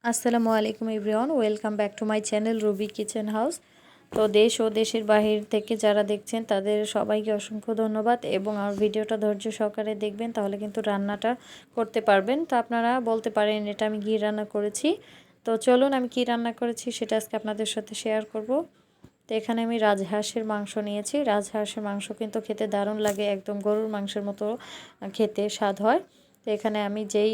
আসসালামু আলাইকুম everyone, welcome back to my channel Ruby kitchen house. তো দেশ ও দেশের বাহির থেকে যারা দেখছেন তাদের সবাইকে অসংখ্য ধন্যবাদ এবং আমার ভিডিওটা ধৈর্য সহকারে দেখবেন, তাহলে কিন্তু রান্নাটা করতে পারবেন। তো আপনারা বলতে পারেন এটা আমি ঘি রান্না করেছি। তো চলুন আমি কি রান্না করেছি সেটা আজকে আপনাদের সাথে শেয়ার করব। তো এখানে আমি রাজহাঁসের মাংস নিয়েছি। রাজহাঁসের মাংস কিন্তু খেতে দারুণ লাগে, একদম গরুর মাংসের মতো খেতে স্বাদ হয়। তো এখানে আমি যেই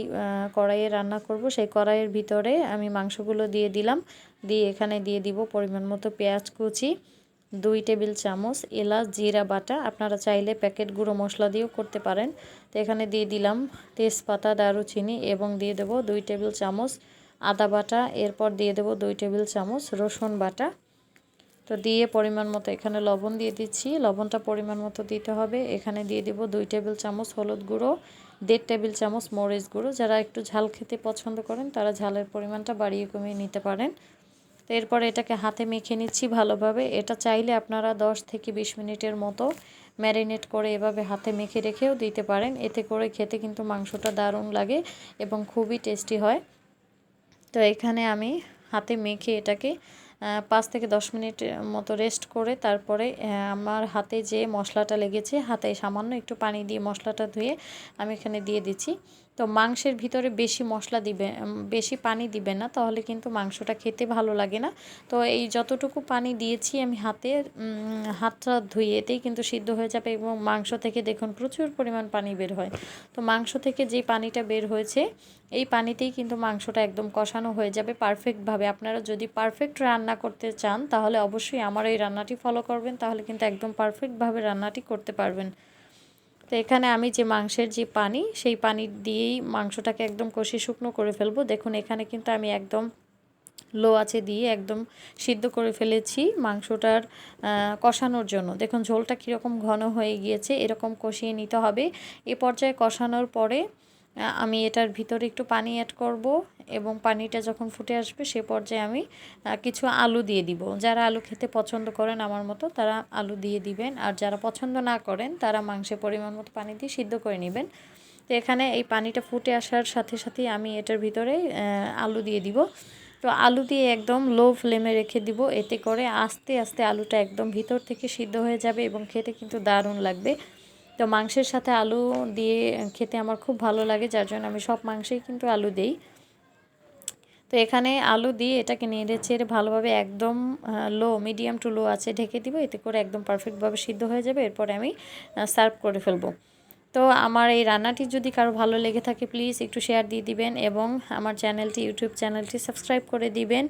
কড়াইয়ে রান্না করব সেই কড়াইয়ের ভিতরে আমি মাংসগুলো দিয়ে দিলাম। দিয়ে এখানে দিয়ে দিব পরিমাণ মতো পেঁয়াজ কুচি, 2 টেবিল চামচ এলাচ জিরা বাটা, আপনারা চাইলে প্যাকেট গুঁড়ো মশলা দিয়েও করতে পারেন। তো এখানে দিয়ে দিলাম তেজপাতা দারুচিনি এবং দিয়ে দেব 2 টেবিল চামচ আদা বাটা। এরপর দিয়ে দেব 2 টেবিল চামচ রসুন বাটা। তো দিয়ে পরিমাণ মতো এখানে লবণ দিয়ে দিচ্ছি, লবণটা পরিমাণ মতো দিতে হবে। এখানে দিয়ে দেব 2 টেবিল চামচ হলুদ গুঁড়ো, 1.5 টেবিল চামচ মরিচ গুঁড়ো। যারা একটু ঝাল খেতে পছন্দ করেন তারা ঝালের পরিমাণটা বাড়িয়ে কমিয়ে নিতে পারেন। তো এরপর এটাকে হাতে মেখে নিচ্ছি ভালোভাবে। এটা চাইলে আপনারা 10 থেকে 20 মিনিটের মতো ম্যারিনেট করে এভাবে হাতে মেখে রেখেও দিতে পারেন। এতে করে খেতে কিন্তু মাংসটা দারুণ লাগে এবং খুবই টেস্টি হয়। তো এখানে আমি হাতে মেখে এটাকে 5 থেকে 10 মিনিট মতো রেস্ট করে তারপরে আমার হাতে যে মশলাটা লেগেছে, হাতে সামান্য একটু পানি দিয়ে মশলাটা ধুয়ে আমি এখানে দিয়ে দিচ্ছি। তো মাংসের ভিতরে বেশি মশলা দিবে, বেশি পানি দিবেন না, তাহলে কিন্তু মাংসটা খেতে ভালো লাগে না। তো এই যতটুকু পানি দিয়েছি আমি হাতটা ধুয়ে এতেই কিন্তু সিদ্ধ হয়ে যাবে এবং মাংস থেকে দেখুন প্রচুর পরিমাণ পানি বের হয়। তো মাংস থেকে যে পানিটা বের হয়েছে এই পানিতেই কিন্তু মাংসটা একদম কষানো হয়ে যাবে পারফেক্টভাবে। আপনারা যদি পারফেক্ট রান্না করতে চান তাহলে অবশ্যই আমার এই রান্নাটি ফলো করবেন, তাহলে কিন্তু একদম পারফেক্টভাবে রান্নাটি করতে পারবেন। তো এখানে আমি যে মাংসের যে পানি, সেই পানি দিয়েই মাংসটাকে একদম কষি শুকনো করে ফেলবো। দেখুন এখানে কিন্তু আমি একদম লো আঁচে দিয়ে একদম সিদ্ধ করে ফেলেছি মাংসটার কষানোর জন্য। দেখুন ঝোলটা কীরকম ঘন হয়ে গিয়েছে, এরকম কষিয়ে নিতে হবে। এ পর্যায়ে কষানোর পরে আমি এটার ভিতরে একটু পানি অ্যাড করব এবং পানিটা যখন ফুটে আসবে সে পর্যায়ে আমি কিছু আলু দিয়ে দিব। যারা আলু খেতে পছন্দ করেন আমার মতো তারা আলু দিয়ে দিবেন, আর যারা পছন্দ না করেন তারা মাংসের পরিমাণ মতো পানি দিয়ে সিদ্ধ করে নেবেন। তো এখানে এই পানিটা ফুটে আসার সাথে সাথেই আমি এটার ভিতরে আলু দিয়ে দিব। তো আলু দিয়ে একদম লো ফ্লেমে রেখে দিব, এতে করে আস্তে আস্তে আলুটা একদম ভিতর থেকে সিদ্ধ হয়ে যাবে এবং খেতে কিন্তু দারুণ লাগবে। তো মাংসের সাথে আলু দিয়ে খেতে আমার খুব ভালো লাগে, যার জন্য আমি সব মাংসেই কিন্তু আলু দেই। তো এখানে আলু দিয়ে এটাকে নেড়ে চেড়ে ভালোভাবে একদম মিডিয়াম টু লো আছে ঢেকে দিব, এতে করে একদম পারফেক্টভাবে সিদ্ধ হয়ে যাবে। এরপরে আমি সার্ভ করে ফেলবো। তো আমার এই রান্নাটি যদি কারো ভালো লেগে থাকে প্লিজ একটু শেয়ার দিয়ে দিবেন এবং আমার ইউটিউব চ্যানেলটি সাবস্ক্রাইব করে দিবেন